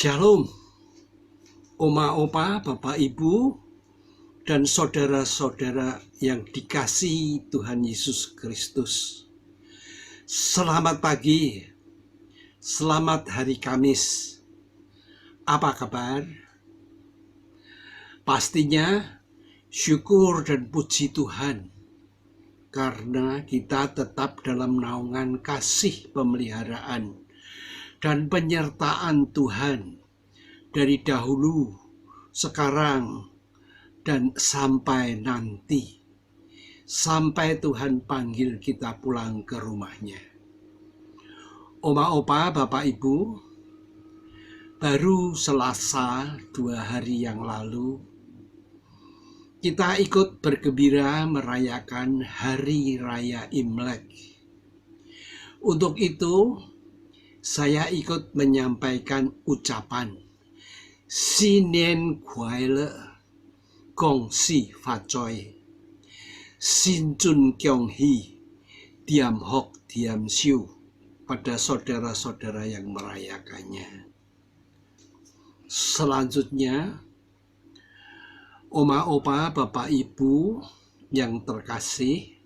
Shalom, Oma, Opa, Bapak, Ibu, dan saudara-saudara yang dikasihi Tuhan Yesus Kristus. Selamat pagi, selamat hari Kamis. Apa kabar? Pastinya syukur dan puji Tuhan, karena kita tetap dalam naungan kasih pemeliharaan dan penyertaan Tuhan dari dahulu, sekarang, dan sampai nanti. Sampai Tuhan panggil kita pulang ke rumahnya. Oma, Opa, Bapak, Ibu, baru Selasa 2 hari yang lalu, kita ikut bergembira merayakan Hari Raya Imlek. Untuk itu, saya ikut menyampaikan ucapan Sinen Kuaile Gong Si Fa Choi Sin Chun Kyong Hi Diam Hok Diam Siu pada saudara-saudara yang merayakannya. Selanjutnya, Oma, Opa, Bapak, Ibu yang terkasih,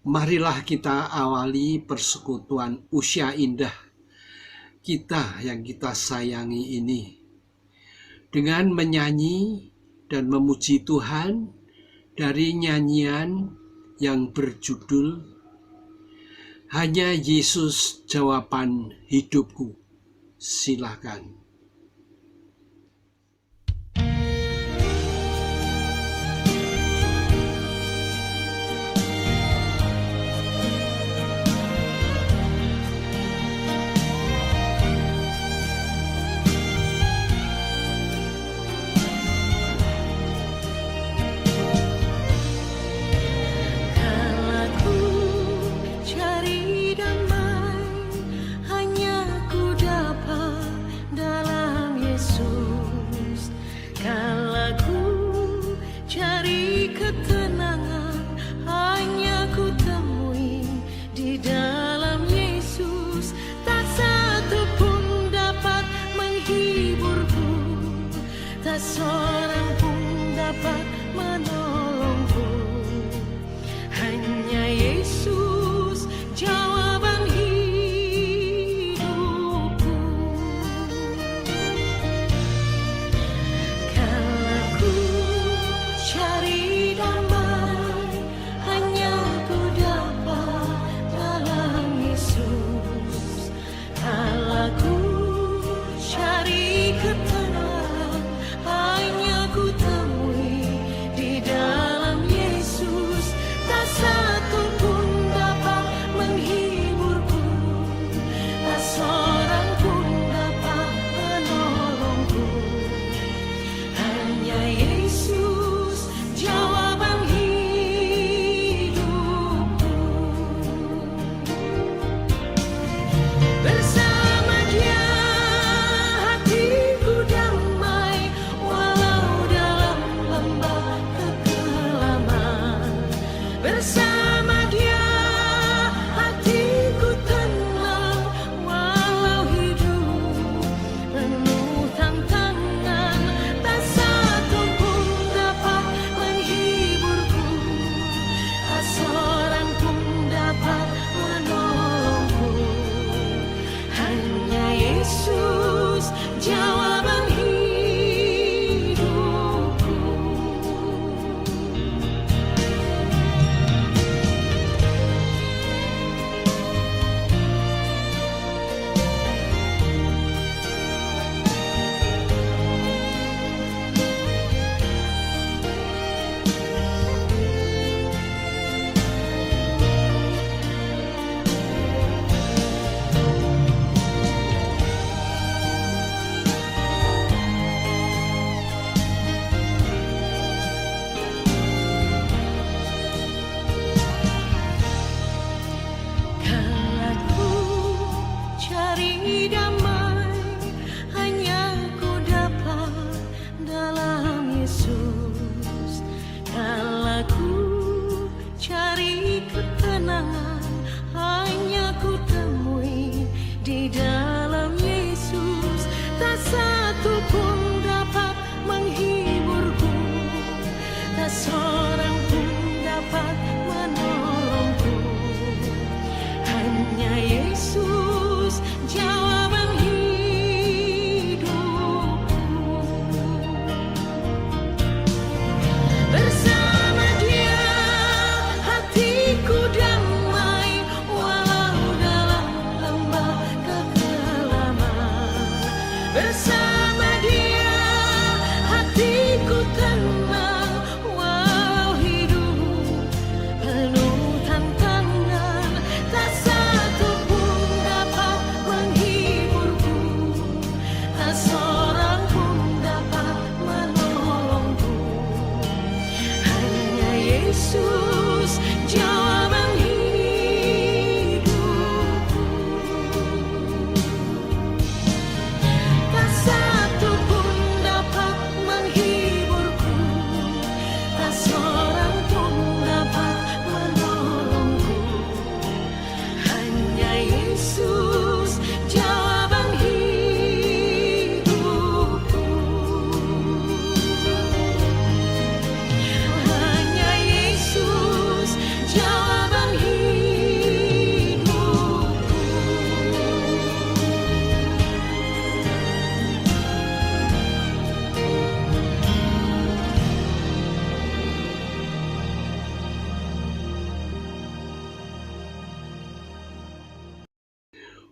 marilah kita awali persekutuan usia indah kita yang kita sayangi ini dengan menyanyi dan memuji Tuhan dari nyanyian yang berjudul Hanya Yesus Jawaban Hidupku. Silakan.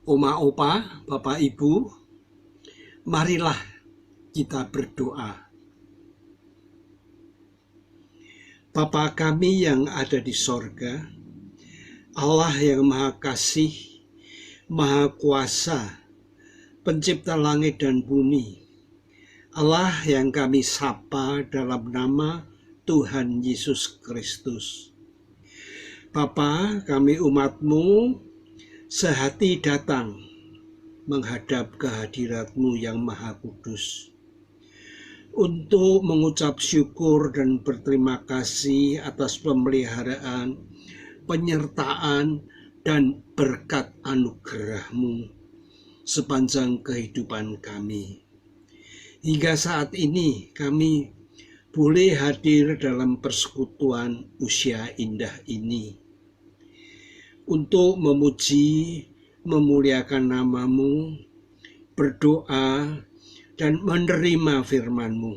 Oma opa, Bapak Ibu, marilah kita berdoa. Bapa kami yang ada di sorga, Allah yang Maha Kasih, Maha Kuasa, Pencipta langit dan bumi, Allah yang kami sapa dalam nama Tuhan Yesus Kristus. Bapa, kami umat-Mu sehati datang menghadap kehadirat-Mu yang Maha Kudus untuk mengucap syukur dan berterima kasih atas pemeliharaan, penyertaan, dan berkat anugerah-Mu sepanjang kehidupan kami. Hingga saat ini kami boleh hadir dalam persekutuan usia indah ini untuk memuji, memuliakan nama-Mu, berdoa, dan menerima firman-Mu.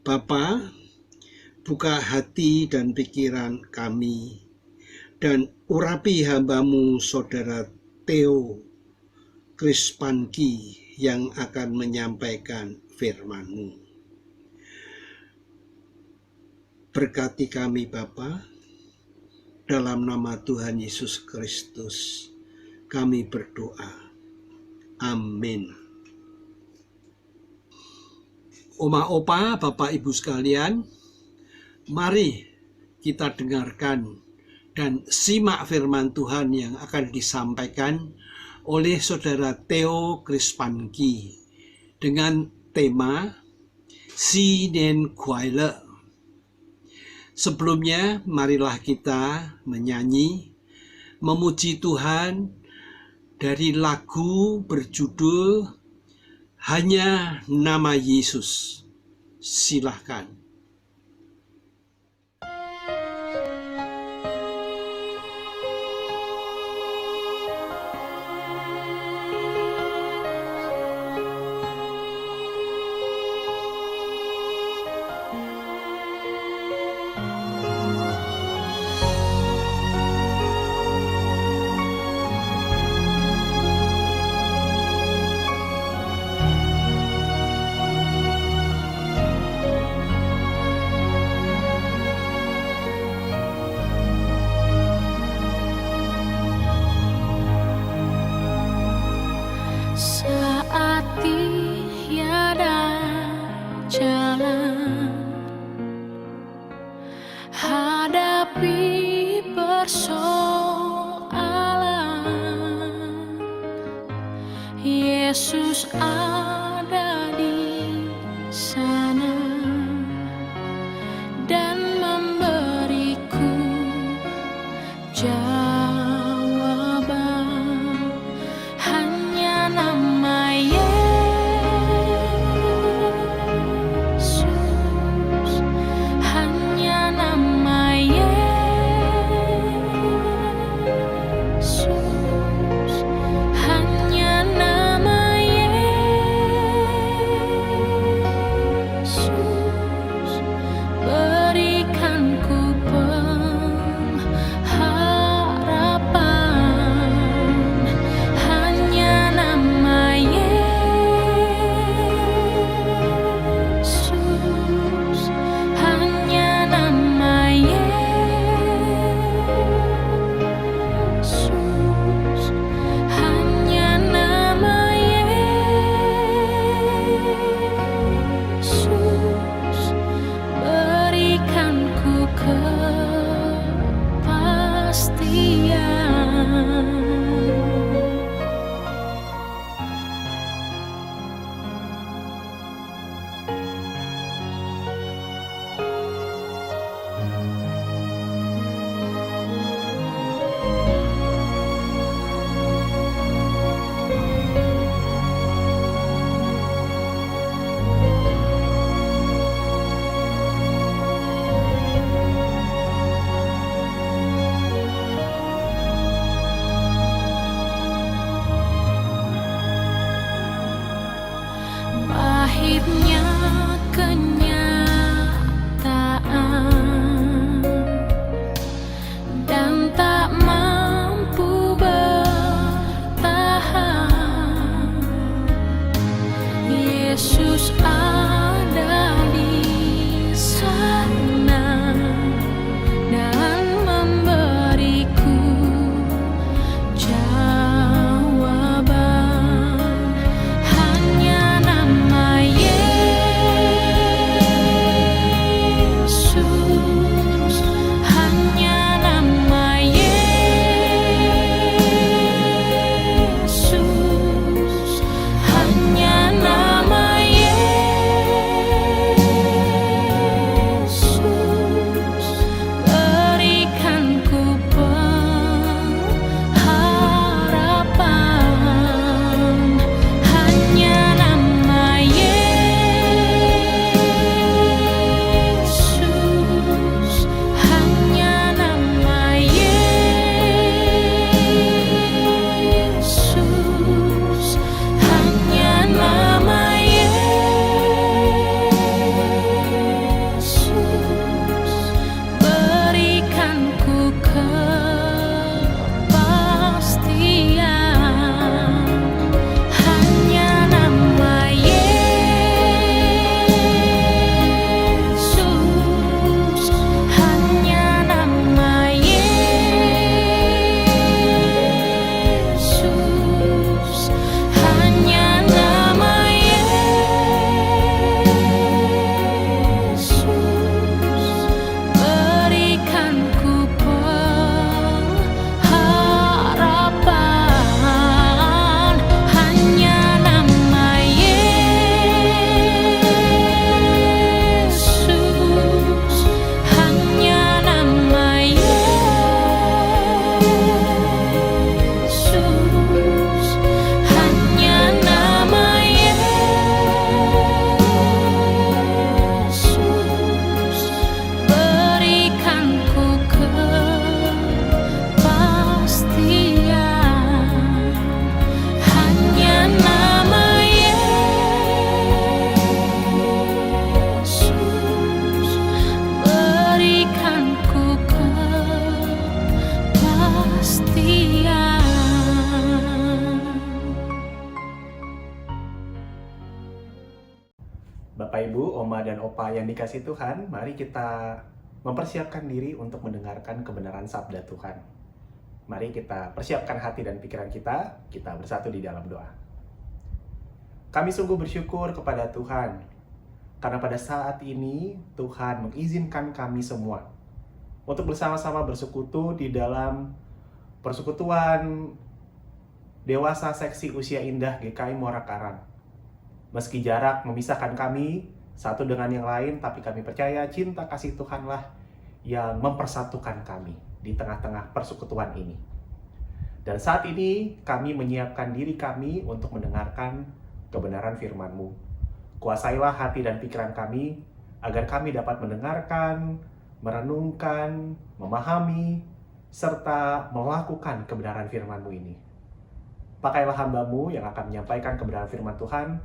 Bapa, buka hati dan pikiran kami, dan urapi hamba-Mu Saudara Theo Krispanki yang akan menyampaikan firman-Mu. Berkati kami Bapa, dalam nama Tuhan Yesus Kristus kami berdoa. Amin. Oma opa, Bapak Ibu sekalian, mari kita dengarkan dan simak firman Tuhan yang akan disampaikan oleh Saudara Theo Krispanki dengan tema Sinen Kuaile. Sebelumnya, marilah kita menyanyi, memuji Tuhan dari lagu berjudul Hanya Nama Yesus. Silahkan. Saat tiada jalan, hadapi persoalan, Yesus ada di sana dan memberiku jawaban. Hanya nama Yesus, hanya nama Yesus, hanya nama Yesus, berikan ku pengharapan. Hanya nama Yesus, hanya nama Yesus, hanya nama Yesus, berikan ku kepastian. dan Opa yang dikasih Tuhan, mari kita mempersiapkan diri untuk mendengarkan kebenaran sabda Tuhan. Mari kita persiapkan hati dan pikiran kita bersatu di dalam doa. Kami sungguh bersyukur kepada Tuhan, karena pada saat ini Tuhan mengizinkan kami semua untuk bersama-sama bersekutu di dalam persekutuan Dewasa Seksi Usia Indah GKI Muara Karang. Meski jarak memisahkan kami satu dengan yang lain, tapi kami percaya cinta kasih Tuhanlah yang mempersatukan kami di tengah-tengah persekutuan ini. Dan saat ini kami menyiapkan diri kami untuk mendengarkan kebenaran firman-Mu. Kuasailah hati dan pikiran kami agar kami dapat mendengarkan, merenungkan, memahami, serta melakukan kebenaran firman-Mu ini. Pakailah hamba-Mu yang akan menyampaikan kebenaran firman Tuhan,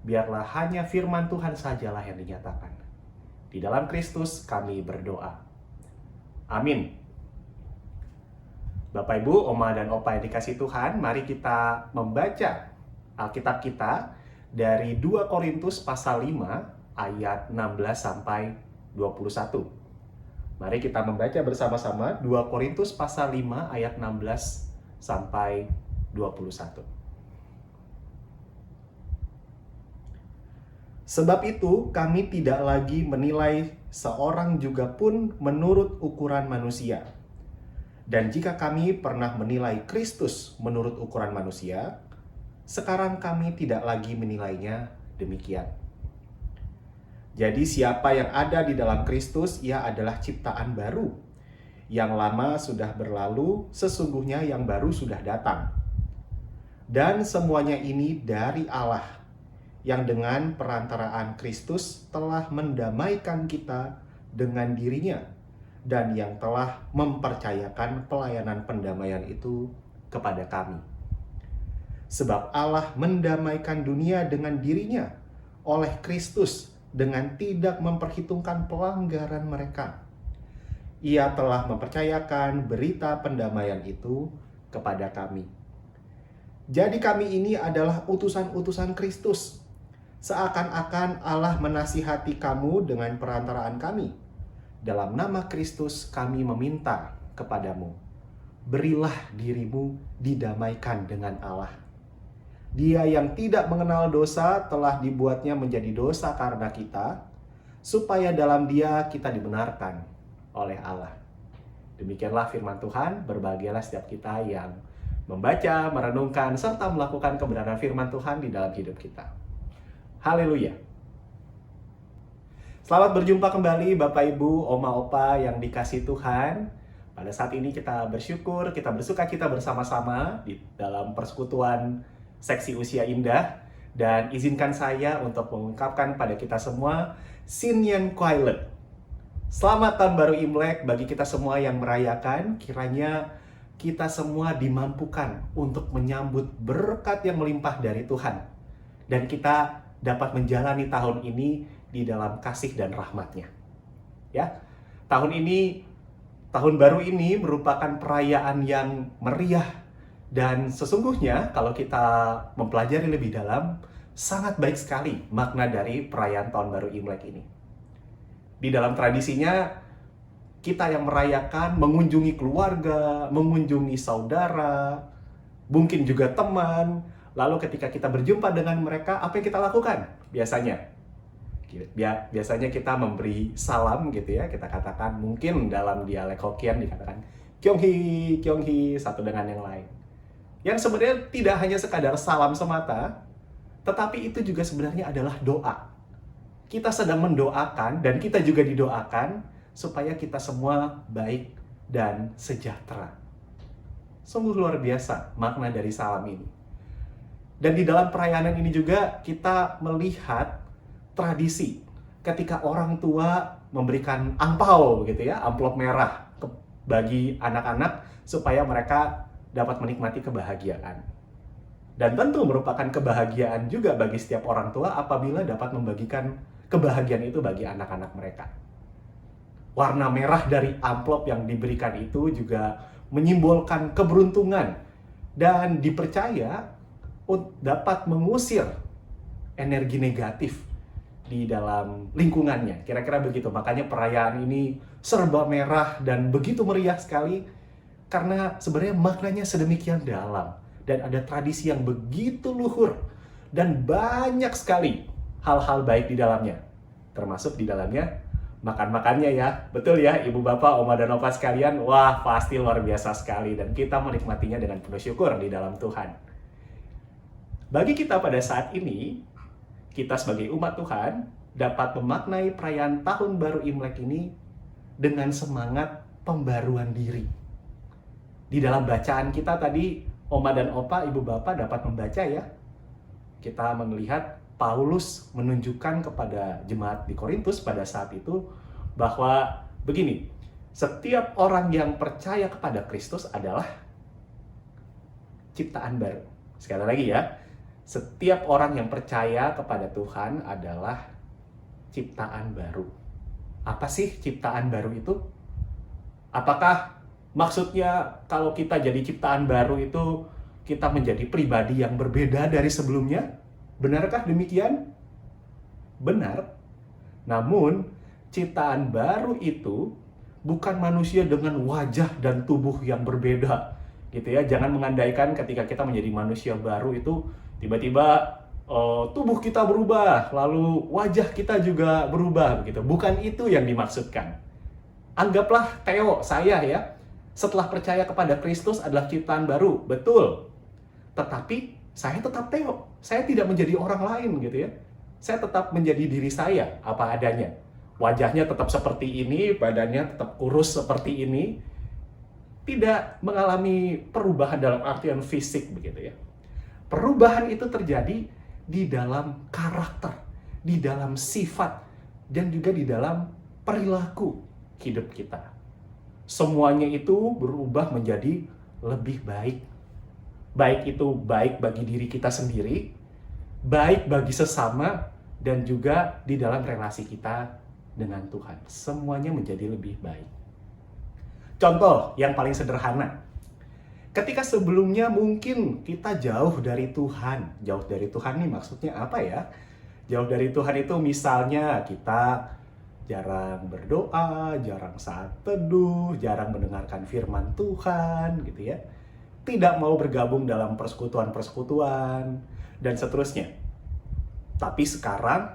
biarlah hanya firman Tuhan sajalah yang dinyatakan. Di dalam Kristus kami berdoa. Amin. Bapak, Ibu, Oma, dan Opa yang dikasih Tuhan, mari kita membaca Alkitab kita dari 2 Korintus pasal 5 ayat 16 sampai 21. Mari kita membaca bersama-sama 2 Korintus pasal 5 ayat 16 sampai 21. Sebab itu kami tidak lagi menilai seorang juga pun menurut ukuran manusia. Dan jika kami pernah menilai Kristus menurut ukuran manusia, sekarang kami tidak lagi menilainya demikian. Jadi siapa yang ada di dalam Kristus, ia adalah ciptaan baru. Yang lama sudah berlalu, sesungguhnya yang baru sudah datang. Dan semuanya ini dari Allah, yang dengan perantaraan Kristus telah mendamaikan kita dengan dirinya, dan yang telah mempercayakan pelayanan pendamaian itu kepada kami. Sebab Allah mendamaikan dunia dengan dirinya oleh Kristus dengan tidak memperhitungkan pelanggaran mereka. Ia telah mempercayakan berita pendamaian itu kepada kami. Jadi kami ini adalah utusan-utusan Kristus. Seakan-akan Allah menasihati kamu dengan perantaraan kami. Dalam nama Kristus kami meminta kepadamu, berilah dirimu didamaikan dengan Allah. Dia yang tidak mengenal dosa telah dibuatnya menjadi dosa karena kita, supaya dalam Dia kita dibenarkan oleh Allah. Demikianlah firman Tuhan. Berbahagialah setiap kita yang membaca, merenungkan, serta melakukan kebenaran firman Tuhan di dalam hidup kita. Haleluya. Selamat berjumpa kembali Bapak, Ibu, Oma, Opa yang dikasih Tuhan. Pada saat ini kita bersyukur, kita bersuka cita bersama-sama di dalam persekutuan Seksi Usia Indah. Dan izinkan saya untuk mengungkapkan pada kita semua, Sin Yen Kuai Le. Selamat Tahun Baru Imlek bagi kita semua yang merayakan. Kiranya kita semua dimampukan untuk menyambut berkat yang melimpah dari Tuhan. Dan kita dapat menjalani tahun ini di dalam kasih dan rahmat-Nya. Ya, tahun ini, tahun baru ini merupakan perayaan yang meriah. Dan sesungguhnya kalau kita mempelajari lebih dalam, sangat baik sekali makna dari perayaan Tahun Baru Imlek ini. Di dalam tradisinya, kita yang merayakan mengunjungi keluarga, mengunjungi saudara, mungkin juga teman. Lalu ketika kita berjumpa dengan mereka, apa yang kita lakukan? Biasanya kita memberi salam gitu ya. Kita katakan, mungkin dalam dialek Hokkien dikatakan Kyonghi, Kyonghi, satu dengan yang lain. Yang sebenarnya tidak hanya sekadar salam semata, tetapi itu juga sebenarnya adalah doa. Kita sedang mendoakan dan kita juga didoakan supaya kita semua baik dan sejahtera. Sungguh luar biasa makna dari salam ini. Dan di dalam perayaan ini juga kita melihat tradisi ketika orang tua memberikan angpau gitu ya, amplop merah bagi anak-anak supaya mereka dapat menikmati kebahagiaan. Dan tentu merupakan kebahagiaan juga bagi setiap orang tua apabila dapat membagikan kebahagiaan itu bagi anak-anak mereka. Warna merah dari amplop yang diberikan itu juga menyimbolkan keberuntungan dan dipercaya dapat mengusir energi negatif di dalam lingkungannya. Kira-kira begitu. Makanya perayaan ini serba merah dan begitu meriah sekali karena sebenarnya maknanya sedemikian dalam dan ada tradisi yang begitu luhur dan banyak sekali hal-hal baik di dalamnya. Termasuk di dalamnya makan-makannya ya. Betul ya Ibu Bapak, Oma dan Opa sekalian? Wah, pasti luar biasa sekali dan kita menikmatinya dengan penuh syukur di dalam Tuhan. Bagi kita pada saat ini, kita sebagai umat Tuhan dapat memaknai perayaan Tahun Baru Imlek ini dengan semangat pembaruan diri. Di dalam bacaan kita tadi, Oma dan Opa, Ibu Bapak dapat membaca ya. Kita melihat Paulus menunjukkan kepada jemaat di Korintus pada saat itu bahwa begini, setiap orang yang percaya kepada Kristus adalah ciptaan baru. Sekali lagi ya, setiap orang yang percaya kepada Tuhan adalah ciptaan baru. Apa sih ciptaan baru itu? Apakah maksudnya kalau kita jadi ciptaan baru itu kita menjadi pribadi yang berbeda dari sebelumnya? Benarkah demikian? Benar. Namun, ciptaan baru itu bukan manusia dengan wajah dan tubuh yang berbeda. Gitu ya, jangan mengandaikan ketika kita menjadi manusia baru itu tiba-tiba tubuh kita berubah, lalu wajah kita juga berubah begitu. Bukan itu yang dimaksudkan. Anggaplah Theo, saya ya, setelah percaya kepada Kristus adalah ciptaan baru, betul. Tetapi saya tetap Theo, saya tidak menjadi orang lain gitu ya. Saya tetap menjadi diri saya, apa adanya. Wajahnya tetap seperti ini, badannya tetap kurus seperti ini. Tidak mengalami perubahan dalam artian fisik begitu ya. Perubahan itu terjadi di dalam karakter, di dalam sifat, dan juga di dalam perilaku hidup kita. Semuanya itu berubah menjadi lebih baik. Baik itu baik bagi diri kita sendiri, baik bagi sesama, dan juga di dalam relasi kita dengan Tuhan. Semuanya menjadi lebih baik. Contoh yang paling sederhana. Ketika sebelumnya mungkin kita jauh dari Tuhan. Jauh dari Tuhan nih maksudnya apa ya? Jauh dari Tuhan itu misalnya kita jarang berdoa, jarang saat teduh, jarang mendengarkan firman Tuhan gitu ya. Tidak mau bergabung dalam persekutuan-persekutuan, dan seterusnya. Tapi sekarang,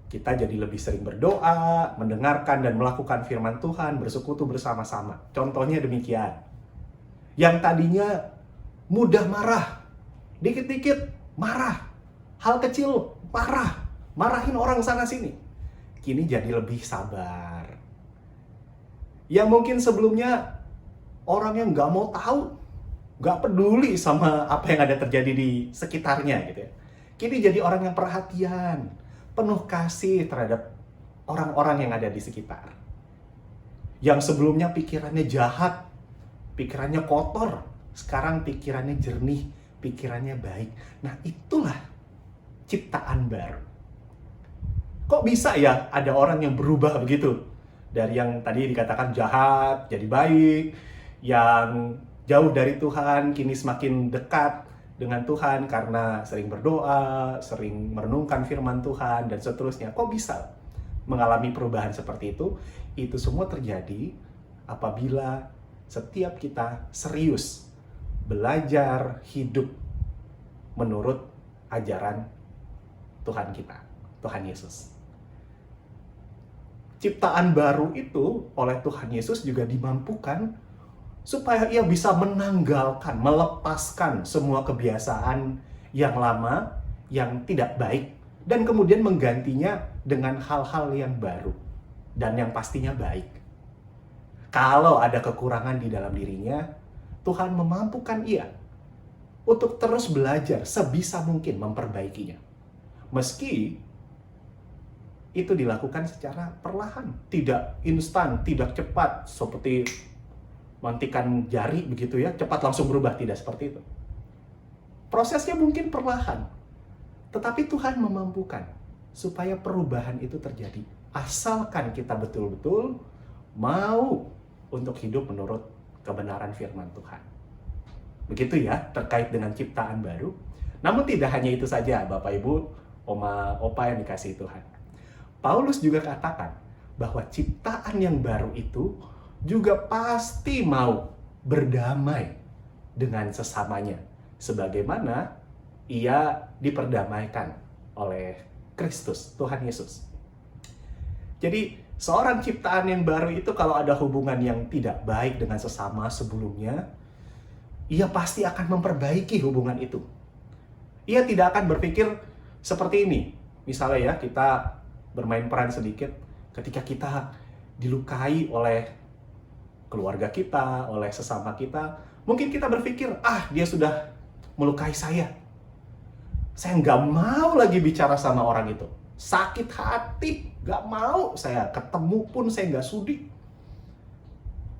kita jadi lebih sering berdoa, mendengarkan dan melakukan firman Tuhan, bersekutu bersama-sama. Contohnya demikian. Yang tadinya mudah marah, dikit-dikit marah, hal kecil marah, marahin orang sana-sini. Kini jadi lebih sabar. Yang mungkin sebelumnya, orang yang nggak mau tahu, nggak peduli sama apa yang ada terjadi di sekitarnya gitu ya. Kini jadi orang yang perhatian, penuh kasih terhadap orang-orang yang ada di sekitar. Yang sebelumnya pikirannya jahat, pikirannya kotor, sekarang pikirannya jernih, pikirannya baik. Nah, itulah ciptaan baru. Kok bisa ya ada orang yang berubah begitu? Dari yang tadi dikatakan jahat jadi baik, yang jauh dari Tuhan, kini semakin dekat dengan Tuhan karena sering berdoa, sering merenungkan firman Tuhan, dan seterusnya. Kok bisa mengalami perubahan seperti itu? Itu semua terjadi apabila setiap kita serius belajar hidup menurut ajaran Tuhan kita, Tuhan Yesus. Ciptaan baru itu oleh Tuhan Yesus juga dimampukan supaya ia bisa menanggalkan, melepaskan semua kebiasaan yang lama, yang tidak baik, dan kemudian menggantinya dengan hal-hal yang baru, dan yang pastinya baik. Kalau ada kekurangan di dalam dirinya, Tuhan memampukan ia untuk terus belajar sebisa mungkin memperbaikinya. Meski itu dilakukan secara perlahan, tidak instan, tidak cepat, seperti mantikan jari begitu ya, cepat langsung berubah, tidak seperti itu. Prosesnya mungkin perlahan, tetapi Tuhan memampukan supaya perubahan itu terjadi. Asalkan kita betul-betul mau untuk hidup menurut kebenaran firman Tuhan. Begitu ya, terkait dengan ciptaan baru. Namun tidak hanya itu saja, Bapak Ibu, Oma, Opa yang dikasihi Tuhan. Paulus juga katakan bahwa ciptaan yang baru itu juga pasti mau berdamai dengan sesamanya, sebagaimana ia diperdamaikan oleh Kristus, Tuhan Yesus. Jadi, seorang ciptaan yang baru itu kalau ada hubungan yang tidak baik dengan sesama sebelumnya, ia pasti akan memperbaiki hubungan itu. Ia tidak akan berpikir seperti ini. Misalnya ya, kita bermain peran sedikit ketika kita dilukai oleh keluarga kita, oleh sesama kita. Mungkin kita berpikir, dia sudah melukai saya. Saya nggak mau lagi bicara sama orang itu. Sakit hati, nggak mau. Saya ketemu pun saya nggak sudi.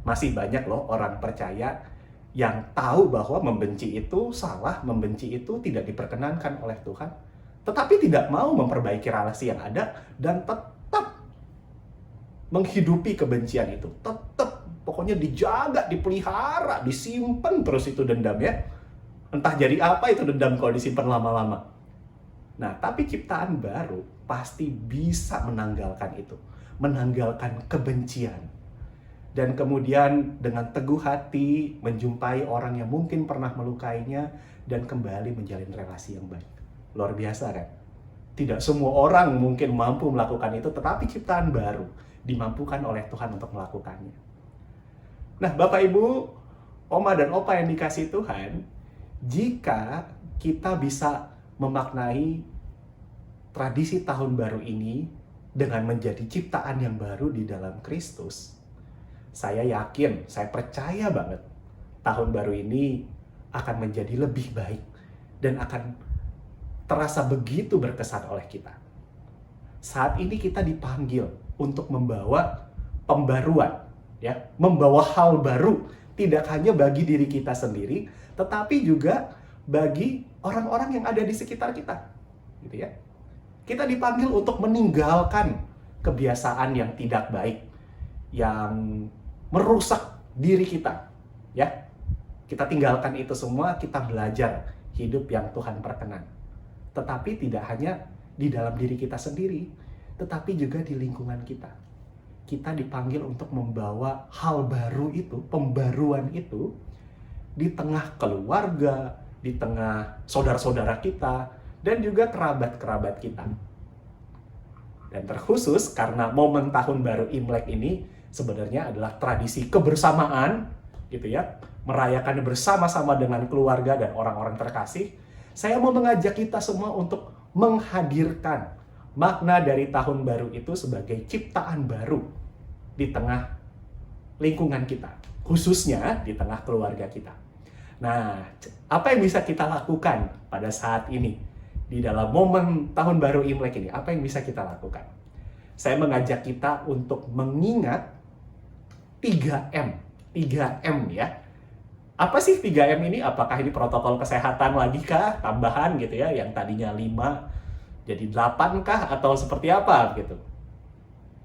Masih banyak loh orang percaya yang tahu bahwa membenci itu salah, membenci itu tidak diperkenankan oleh Tuhan, tetapi tidak mau memperbaiki relasi yang ada dan tetap menghidupi kebencian itu. Tetap, pokoknya dijaga, dipelihara, disimpan terus itu dendamnya. Entah jadi apa itu dendam kalau disimpan lama-lama. Nah, tapi ciptaan baru pasti bisa menanggalkan itu, menanggalkan kebencian. Dan kemudian dengan teguh hati menjumpai orang yang mungkin pernah melukainya dan kembali menjalin relasi yang baik. Luar biasa kan? Tidak semua orang mungkin mampu melakukan itu, tetapi ciptaan baru dimampukan oleh Tuhan untuk melakukannya. Nah, Bapak Ibu, Oma dan Opa yang dikasihi Tuhan, jika kita bisa memaknai tradisi tahun baru ini dengan menjadi ciptaan yang baru di dalam Kristus, saya yakin, saya percaya banget tahun baru ini akan menjadi lebih baik dan akan terasa begitu berkesan oleh kita. Saat ini kita dipanggil untuk membawa pembaruan, ya, membawa hal baru, tidak hanya bagi diri kita sendiri, tetapi juga bagi orang-orang yang ada di sekitar kita, gitu ya. Kita dipanggil untuk meninggalkan kebiasaan yang tidak baik, yang merusak diri kita, ya. Kita tinggalkan itu semua, kita belajar hidup yang Tuhan perkenan. Tetapi tidak hanya di dalam diri kita sendiri, tetapi juga di lingkungan kita. Kita dipanggil untuk membawa hal baru itu, pembaruan itu, di tengah keluarga, di tengah saudara-saudara kita, dan juga kerabat-kerabat kita. Dan terkhusus karena momen tahun baru Imlek ini sebenarnya adalah tradisi kebersamaan, gitu ya, merayakannya bersama-sama dengan keluarga dan orang-orang terkasih. Saya mau mengajak kita semua untuk menghadirkan makna dari tahun baru itu sebagai ciptaan baru di tengah lingkungan kita, khususnya di tengah keluarga kita. Nah, apa yang bisa kita lakukan pada saat ini? Di dalam momen tahun baru Imlek ini, apa yang bisa kita lakukan? Saya mengajak kita untuk mengingat 3M. 3M ya. Apa sih 3M ini? Apakah ini protokol kesehatan lagi kah? Tambahan gitu ya, yang tadinya 5 jadi 8 kah? Atau seperti apa gitu?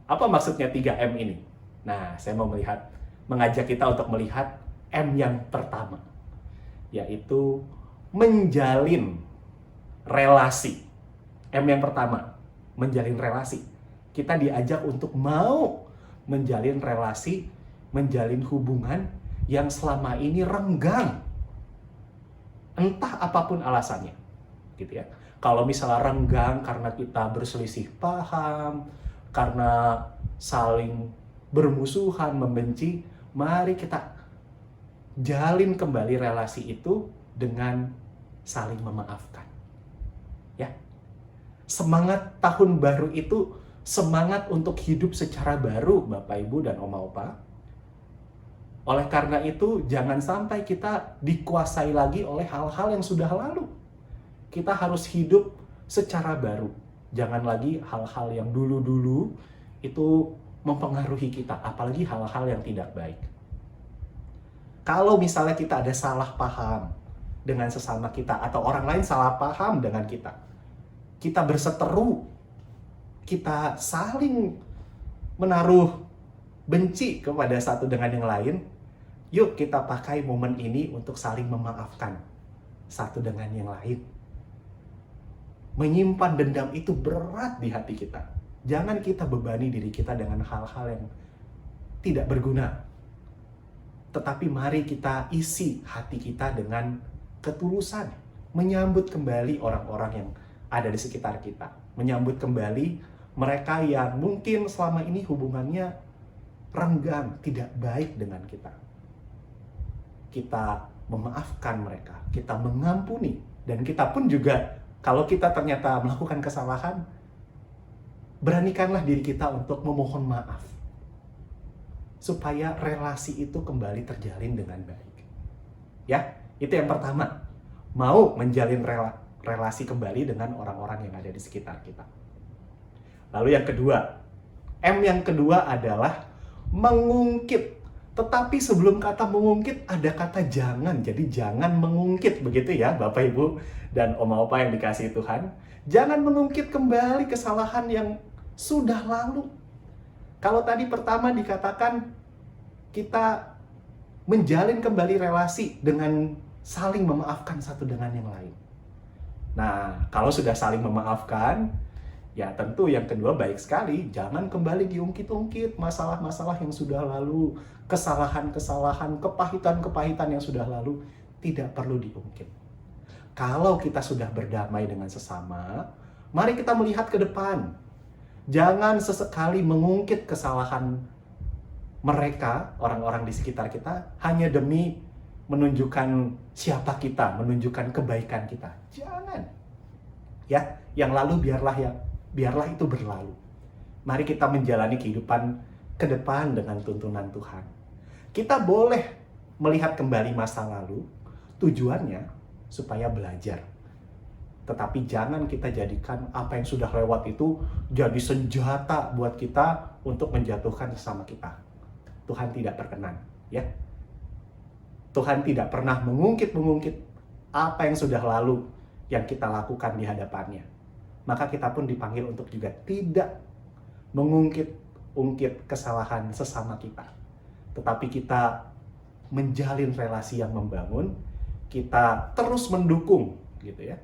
Apa maksudnya 3M ini? Nah, saya mau mengajak kita untuk melihat M yang pertama, yaitu menjalin relasi. M yang pertama, menjalin relasi. Kita diajak untuk mau menjalin relasi, menjalin hubungan yang selama ini renggang. Entah apapun alasannya, gitu ya. Kalau misalnya renggang karena kita berselisih paham, karena saling bermusuhan, membenci, mari kita jalin kembali relasi itu dengan saling memaafkan. Ya. Semangat tahun baru itu semangat untuk hidup secara baru, Bapak Ibu dan Oma Opa. Oleh karena itu, jangan sampai kita dikuasai lagi oleh hal-hal yang sudah lalu. Kita harus hidup secara baru. Jangan lagi hal-hal yang dulu-dulu itu mempengaruhi kita, apalagi hal-hal yang tidak baik. Kalau misalnya kita ada salah paham dengan sesama kita, atau orang lain salah paham dengan kita berseteru, kita saling menaruh benci kepada satu dengan yang lain, yuk kita pakai momen ini untuk saling memaafkan satu dengan yang lain. Menyimpan dendam itu berat di hati kita. Jangan kita bebani diri kita dengan hal-hal yang tidak berguna. Tetapi mari kita isi hati kita dengan ketulusan, menyambut kembali orang-orang yang ada di sekitar kita, menyambut kembali mereka yang mungkin selama ini hubungannya renggang, tidak baik dengan kita. Kita memaafkan mereka, kita mengampuni, dan kita pun juga kalau kita ternyata melakukan kesalahan, beranikanlah diri kita untuk memohon maaf supaya relasi itu kembali terjalin dengan baik. Ya, itu yang pertama. Mau menjalin relasi kembali dengan orang-orang yang ada di sekitar kita. Lalu yang kedua, M yang kedua adalah mengungkit. Tetapi sebelum kata mengungkit ada kata jangan. Jadi jangan mengungkit, begitu ya Bapak Ibu dan Oma Opa yang dikasihi Tuhan. Jangan mengungkit kembali kesalahan yang sudah lalu. Kalau tadi pertama dikatakan kita menjalin kembali relasi dengan saling memaafkan satu dengan yang lain. Nah, kalau sudah saling memaafkan, ya tentu yang kedua baik sekali. Jangan kembali diungkit-ungkit masalah-masalah yang sudah lalu, kesalahan-kesalahan, kepahitan-kepahitan yang sudah lalu, tidak perlu diungkit. Kalau kita sudah berdamai dengan sesama, mari kita melihat ke depan. Jangan sesekali mengungkit kesalahan mereka, orang-orang di sekitar kita, hanya demi menunjukkan siapa kita, menunjukkan kebaikan kita. Jangan. Ya, yang lalu biarlah itu berlalu. Mari kita menjalani kehidupan ke depan dengan tuntunan Tuhan. Kita boleh melihat kembali masa lalu, tujuannya supaya belajar. Tetapi jangan kita jadikan apa yang sudah lewat itu jadi senjata buat kita untuk menjatuhkan sesama kita. Tuhan tidak berkenan, ya. Tuhan tidak pernah mengungkit apa yang sudah lalu yang kita lakukan di hadapannya. Maka kita pun dipanggil untuk juga tidak mengungkit kesalahan sesama kita. Tetapi kita menjalin relasi yang membangun, kita terus mendukung, gitu ya.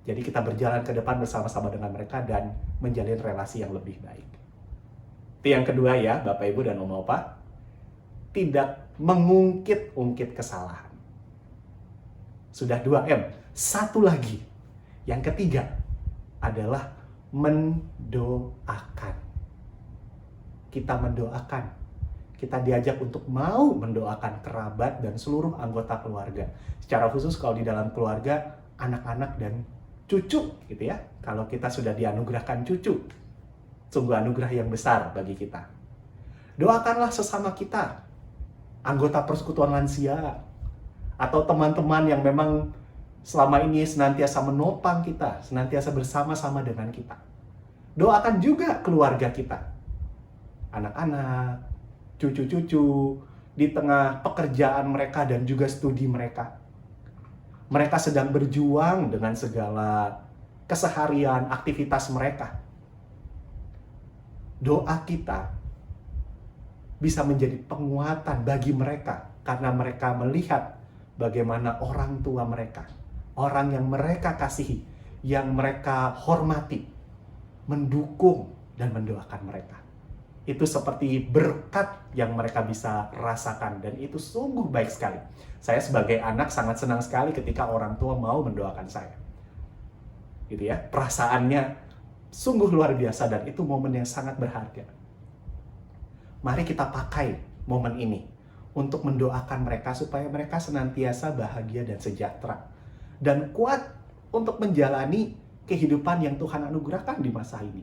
Jadi kita berjalan ke depan bersama-sama dengan mereka dan menjalin relasi yang lebih baik. Itu yang kedua ya, Bapak Ibu dan Oma Opa. Tidak mengungkit-ungkit kesalahan. Sudah 2M. Satu lagi. Yang ketiga adalah mendoakan. Kita mendoakan. Kita diajak untuk mau mendoakan kerabat dan seluruh anggota keluarga. Secara khusus kalau di dalam keluarga, anak-anak dan cucu, gitu ya. Kalau kita sudah dianugerahkan cucu, sungguh anugerah yang besar bagi kita. Doakanlah sesama kita, anggota persekutuan lansia, atau teman-teman yang memang selama ini senantiasa menopang kita, senantiasa bersama-sama dengan kita. Doakan juga keluarga kita, anak-anak, cucu-cucu, di tengah pekerjaan mereka dan juga studi mereka. Mereka sedang berjuang dengan segala keseharian, aktivitas mereka. Doa kita bisa menjadi penguatan bagi mereka karena mereka melihat bagaimana orang tua mereka, orang yang mereka kasihi, yang mereka hormati, mendukung dan mendoakan mereka. Itu seperti berkat yang mereka bisa rasakan dan itu sungguh baik sekali. Saya sebagai anak sangat senang sekali ketika orang tua mau mendoakan saya. Gitu ya, perasaannya sungguh luar biasa dan itu momen yang sangat berharga. Mari kita pakai momen ini untuk mendoakan mereka supaya mereka senantiasa bahagia dan sejahtera dan kuat untuk menjalani kehidupan yang Tuhan anugerahkan di masa ini.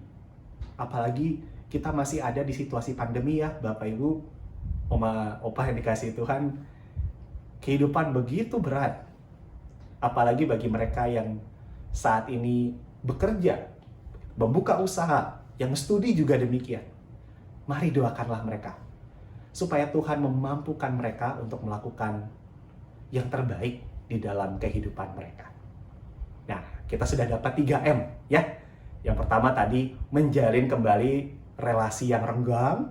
Apalagi kita masih ada di situasi pandemi ya, Bapak Ibu, Oma Opa yang dikasihi Tuhan. Kehidupan begitu berat. Apalagi bagi mereka yang saat ini bekerja, membuka usaha, yang studi juga demikian. Mari doakanlah mereka supaya Tuhan memampukan mereka untuk melakukan yang terbaik di dalam kehidupan mereka. Nah, kita sudah dapat 3M ya. Yang pertama tadi menjalin kembali relasi yang renggang.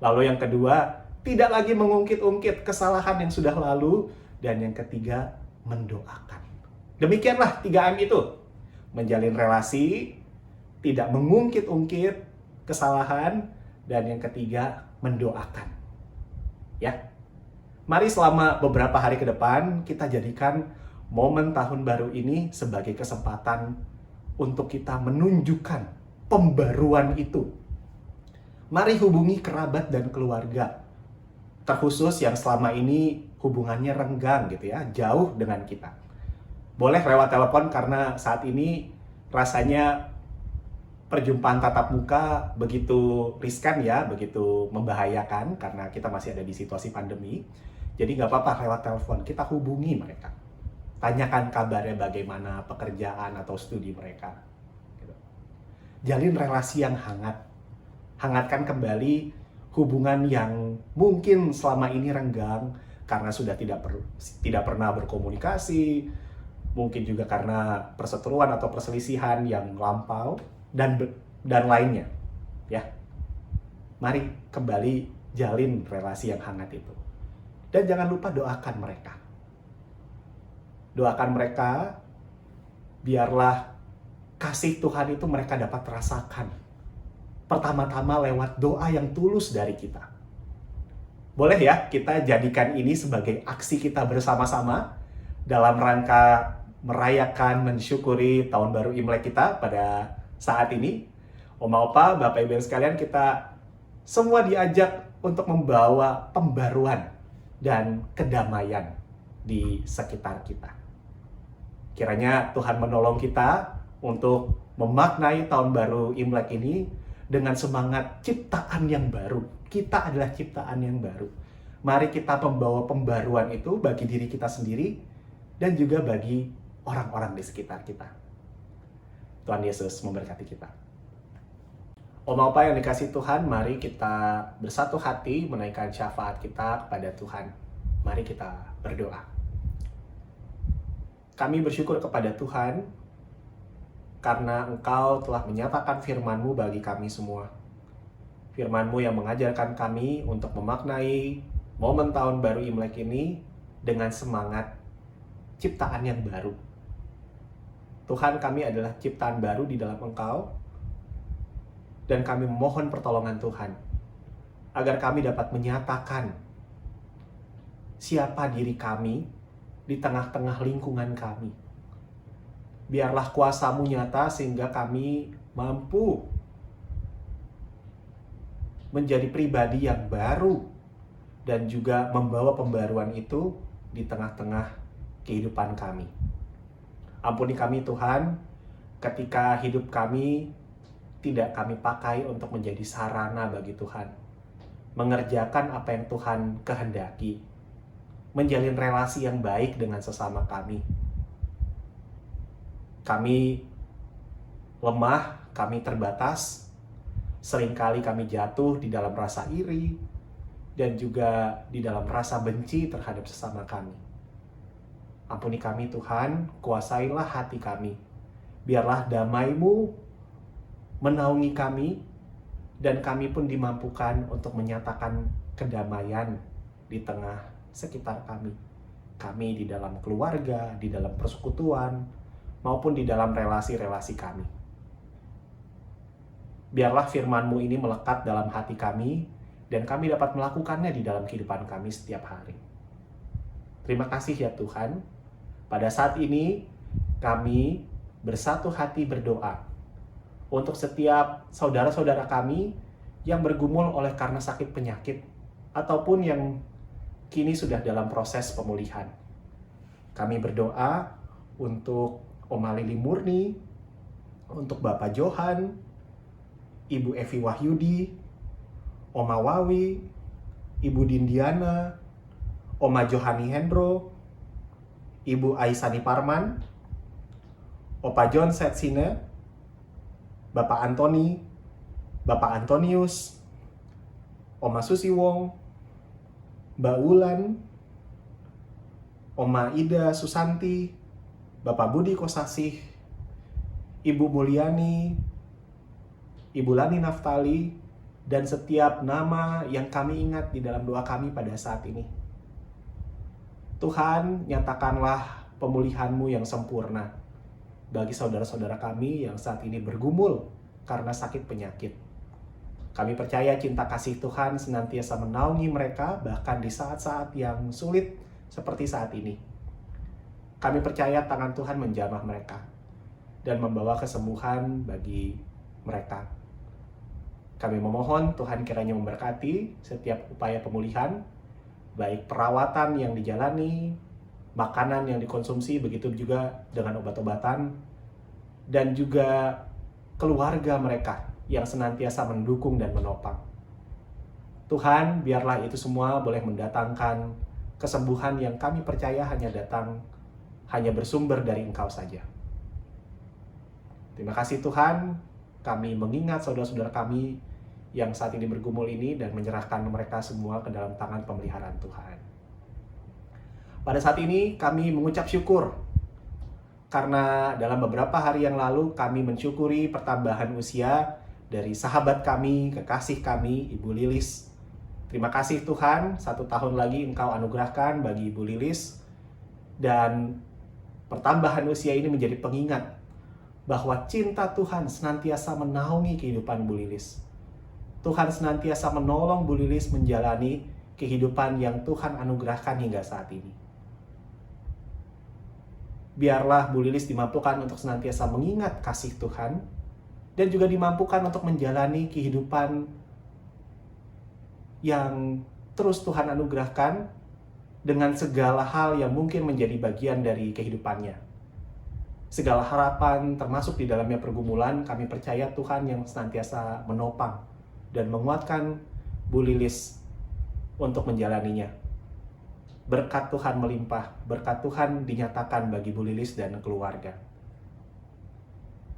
Lalu yang kedua, tidak lagi mengungkit-ungkit kesalahan yang sudah lalu. Dan yang ketiga, mendoakan. Demikianlah 3M itu. Menjalin relasi, tidak mengungkit-ungkit kesalahan, dan yang ketiga, mendoakan. Ya. Mari selama beberapa hari ke depan kita jadikan momen tahun baru ini sebagai kesempatan untuk kita menunjukkan pembaruan itu. Mari hubungi kerabat dan keluarga, terkhusus yang selama ini hubungannya renggang gitu ya, jauh dengan kita. Boleh lewat telepon karena saat ini rasanya perjumpaan tatap muka begitu riskan ya, begitu membahayakan karena kita masih ada di situasi pandemi. Jadi nggak apa-apa lewat telepon, kita hubungi mereka. Tanyakan kabarnya bagaimana, pekerjaan atau studi mereka. Gitu. Jalin relasi yang hangat. Hangatkan kembali hubungan yang mungkin selama ini renggang karena sudah tidak pernah berkomunikasi, mungkin juga karena perseteruan atau perselisihan yang lampau, dan lainnya. Ya. Mari kembali jalin relasi yang hangat itu. Dan jangan lupa doakan mereka. Doakan mereka, biarlah kasih Tuhan itu mereka dapat rasakan. Pertama-tama lewat doa yang tulus dari kita. Boleh ya, kita jadikan ini sebagai aksi kita bersama-sama dalam rangka merayakan, mensyukuri tahun baru Imlek kita pada saat ini. Oma Opa, Bapak Ibu sekalian, kita semua diajak untuk membawa pembaruan dan kedamaian di sekitar kita. Kiranya Tuhan menolong kita untuk memaknai tahun baru Imlek ini dengan semangat ciptaan yang baru. Kita adalah ciptaan yang baru. Mari kita membawa pembaruan itu bagi diri kita sendiri dan juga bagi orang-orang di sekitar kita. Tuhan Yesus memberkati kita. Oma Opa yang dikasih Tuhan, mari kita bersatu hati menaikkan syafaat kita kepada Tuhan. Mari kita berdoa. Kami bersyukur kepada Tuhan karena Engkau telah menyatakan firman-Mu bagi kami semua. Firman-Mu yang mengajarkan kami untuk memaknai momen tahun baru Imlek ini dengan semangat ciptaan yang baru. Tuhan, kami adalah ciptaan baru di dalam Engkau, dan kami memohon pertolongan Tuhan, agar kami dapat menyatakan siapa diri kami di tengah-tengah lingkungan kami. Biarlah kuasa-Mu nyata sehingga kami mampu menjadi pribadi yang baru dan juga membawa pembaruan itu di tengah-tengah kehidupan kami. Ampuni kami Tuhan, ketika hidup kami tidak kami pakai untuk menjadi sarana bagi Tuhan, mengerjakan apa yang Tuhan kehendaki, menjalin relasi yang baik dengan sesama kami. Kami lemah, kami terbatas, seringkali kami jatuh di dalam rasa iri, dan juga di dalam rasa benci terhadap sesama kami. Ampuni kami Tuhan, kuasailah hati kami. Biarlah damai-Mu menaungi kami, dan kami pun dimampukan untuk menyatakan kedamaian di tengah sekitar kami. Kami di dalam keluarga, di dalam persekutuan, maupun di dalam relasi-relasi kami. Biarlah firman-Mu ini melekat dalam hati kami, dan kami dapat melakukannya di dalam kehidupan kami setiap hari. Terima kasih ya Tuhan. Pada saat ini, kami bersatu hati berdoa untuk setiap saudara-saudara kami yang bergumul oleh karena sakit penyakit, ataupun yang kini sudah dalam proses pemulihan. Kami berdoa untuk Oma Lili Murni, untuk Bapak Johan, Ibu Evi Wahyudi, Oma Wawi, Ibu Dindiana, Oma Johani Hendro, Ibu Aisani Parman, Opa John Setsine, Bapak Antoni, Bapak Antonius, Oma Susi Wong, Mbak Wulan, Oma Ida Susanti, Bapak Budi Kosasih, Ibu Mulyani, Ibu Lani Naftali, dan setiap nama yang kami ingat di dalam doa kami pada saat ini. Tuhan, nyatakanlah pemulihan-Mu yang sempurna bagi saudara-saudara kami yang saat ini bergumul karena sakit penyakit. Kami percaya cinta kasih Tuhan senantiasa menaungi mereka bahkan di saat-saat yang sulit seperti saat ini. Kami percaya tangan Tuhan menjamah mereka dan membawa kesembuhan bagi mereka. Kami memohon Tuhan kiranya memberkati setiap upaya pemulihan, baik perawatan yang dijalani, makanan yang dikonsumsi, begitu juga dengan obat-obatan, dan juga keluarga mereka yang senantiasa mendukung dan menopang. Tuhan, biarlah itu semua boleh mendatangkan kesembuhan yang kami percaya hanya bersumber dari Engkau saja. Terima kasih Tuhan, kami mengingat saudara-saudara kami yang saat ini bergumul ini dan menyerahkan mereka semua ke dalam tangan pemeliharaan Tuhan. Pada saat ini kami mengucap syukur karena dalam beberapa hari yang lalu kami mensyukuri pertambahan usia dari sahabat kami, kekasih kami, Ibu Lilis. Terima kasih Tuhan, 1 tahun lagi Engkau anugerahkan bagi Ibu Lilis. Dan pertambahan usia ini menjadi pengingat bahwa cinta Tuhan senantiasa menaungi kehidupan Bu Lilis. Tuhan senantiasa menolong Bu Lilis menjalani kehidupan yang Tuhan anugerahkan hingga saat ini. Biarlah Bu Lilis dimampukan untuk senantiasa mengingat kasih Tuhan dan juga dimampukan untuk menjalani kehidupan yang terus Tuhan anugerahkan dengan segala hal yang mungkin menjadi bagian dari kehidupannya. Segala harapan termasuk di dalamnya pergumulan, kami percaya Tuhan yang senantiasa menopang dan menguatkan Bu Lilis untuk menjalaninya. Berkat Tuhan melimpah, berkat Tuhan dinyatakan bagi Bu Lilis dan keluarga.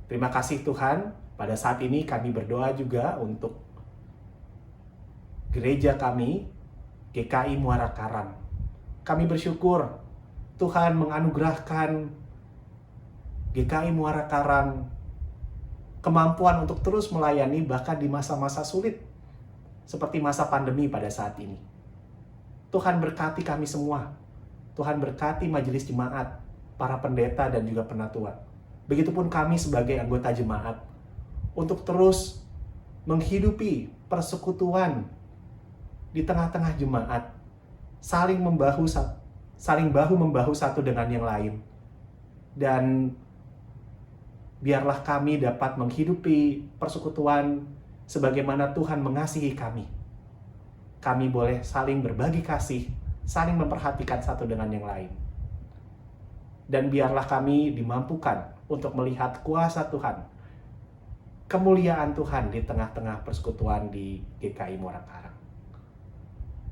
Terima kasih Tuhan, pada saat ini kami berdoa juga untuk gereja kami, GKI Muara Karang. Kami bersyukur Tuhan menganugerahkan GKI Muara Karang kemampuan untuk terus melayani bahkan di masa-masa sulit seperti masa pandemi pada saat ini. Tuhan berkati kami semua. Tuhan berkati majelis jemaat, para pendeta dan juga penatua. Begitupun kami sebagai anggota jemaat untuk terus menghidupi persekutuan di tengah-tengah jemaat, saling bahu-membahu satu dengan yang lain. Dan biarlah kami dapat menghidupi persekutuan sebagaimana Tuhan mengasihi kami. Kami boleh saling berbagi kasih, saling memperhatikan satu dengan yang lain. Dan biarlah kami dimampukan untuk melihat kuasa Tuhan, kemuliaan Tuhan di tengah-tengah persekutuan di GKI Muara Karang.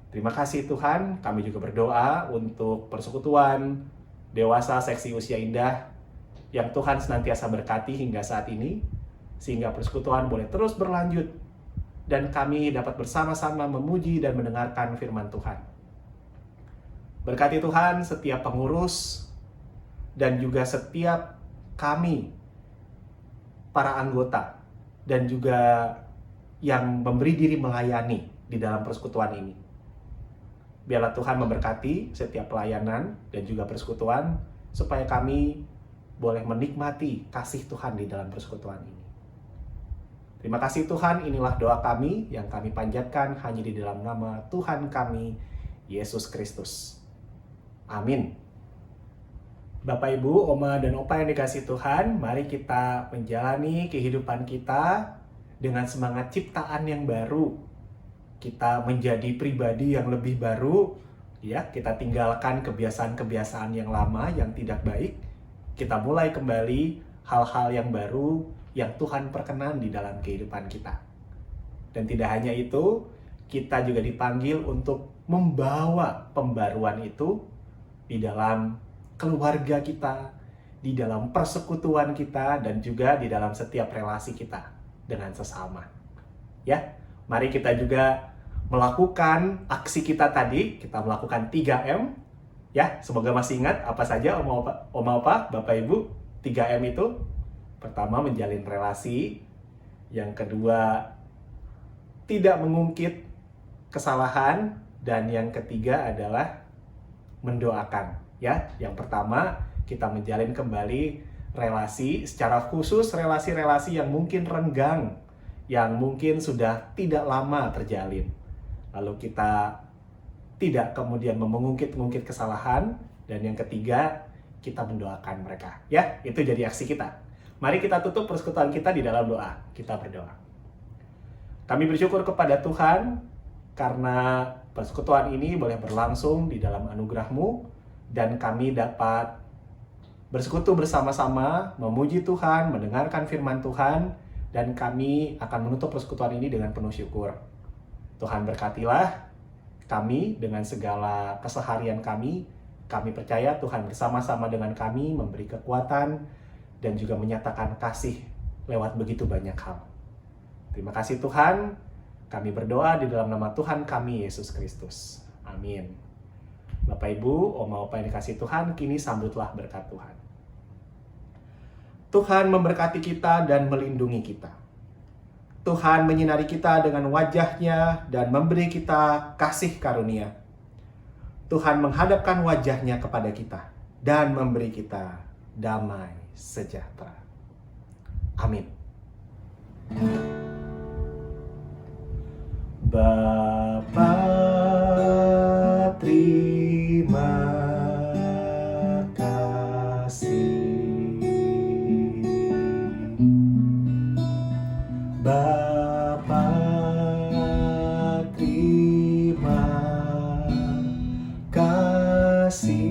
Terima kasih Tuhan, kami juga berdoa untuk persekutuan dewasa seksi usia indah yang Tuhan senantiasa berkati hingga saat ini, sehingga persekutuan boleh terus berlanjut dan kami dapat bersama-sama memuji dan mendengarkan firman Tuhan. Berkati Tuhan setiap pengurus dan juga setiap kami, para anggota, dan juga yang memberi diri melayani di dalam persekutuan ini. Biarlah Tuhan memberkati setiap pelayanan dan juga persekutuan, supaya kami boleh menikmati kasih Tuhan di dalam persekutuan ini. Terima kasih Tuhan, inilah doa kami yang kami panjatkan hanya di dalam nama Tuhan kami, Yesus Kristus. Amin. Bapak, Ibu, Oma, dan Opa yang dikasihi Tuhan, mari kita menjalani kehidupan kita dengan semangat ciptaan yang baru. Kita menjadi pribadi yang lebih baru, ya. Kita tinggalkan kebiasaan-kebiasaan yang lama yang tidak baik. Kita mulai kembali hal-hal yang baru yang Tuhan perkenan di dalam kehidupan kita. Dan tidak hanya itu, kita juga dipanggil untuk membawa pembaruan itu di dalam keluarga kita, di dalam persekutuan kita, dan juga di dalam setiap relasi kita dengan sesama. Ya, mari kita juga melakukan aksi kita tadi, kita melakukan 3M. Ya, semoga masih ingat apa saja Oma Opa, Bapak Ibu, 3M itu. Pertama, menjalin relasi. Yang kedua, tidak mengungkit kesalahan. Dan yang ketiga adalah mendoakan. Ya, yang pertama, kita menjalin kembali relasi, secara khusus relasi-relasi yang mungkin renggang, yang mungkin sudah tidak lama terjalin. Lalu kita tidak kemudian mengungkit-ungkit kesalahan, dan yang ketiga, kita mendoakan mereka. Ya, itu jadi aksi kita. Mari kita tutup persekutuan kita di dalam doa. Kita berdoa. Kami bersyukur kepada Tuhan karena persekutuan ini boleh berlangsung di dalam anugerah-Mu, dan kami dapat bersekutu bersama-sama, memuji Tuhan, mendengarkan firman Tuhan, dan kami akan menutup persekutuan ini dengan penuh syukur. Tuhan berkatilah kami dengan segala keseharian kami. Kami percaya Tuhan bersama-sama dengan kami memberi kekuatan dan juga menyatakan kasih lewat begitu banyak hal. Terima kasih Tuhan. Kami berdoa di dalam nama Tuhan kami, Yesus Kristus. Amin. Bapak Ibu, Oma Opa yang dikasih Tuhan, kini sambutlah berkat Tuhan. Tuhan memberkati kita dan melindungi kita. Tuhan menyinari kita dengan wajah-Nya dan memberi kita kasih karunia. Tuhan menghadapkan wajah-Nya kepada kita dan memberi kita damai sejahtera. Amin. Bapa, terima kasih. Bapa, terima kasih.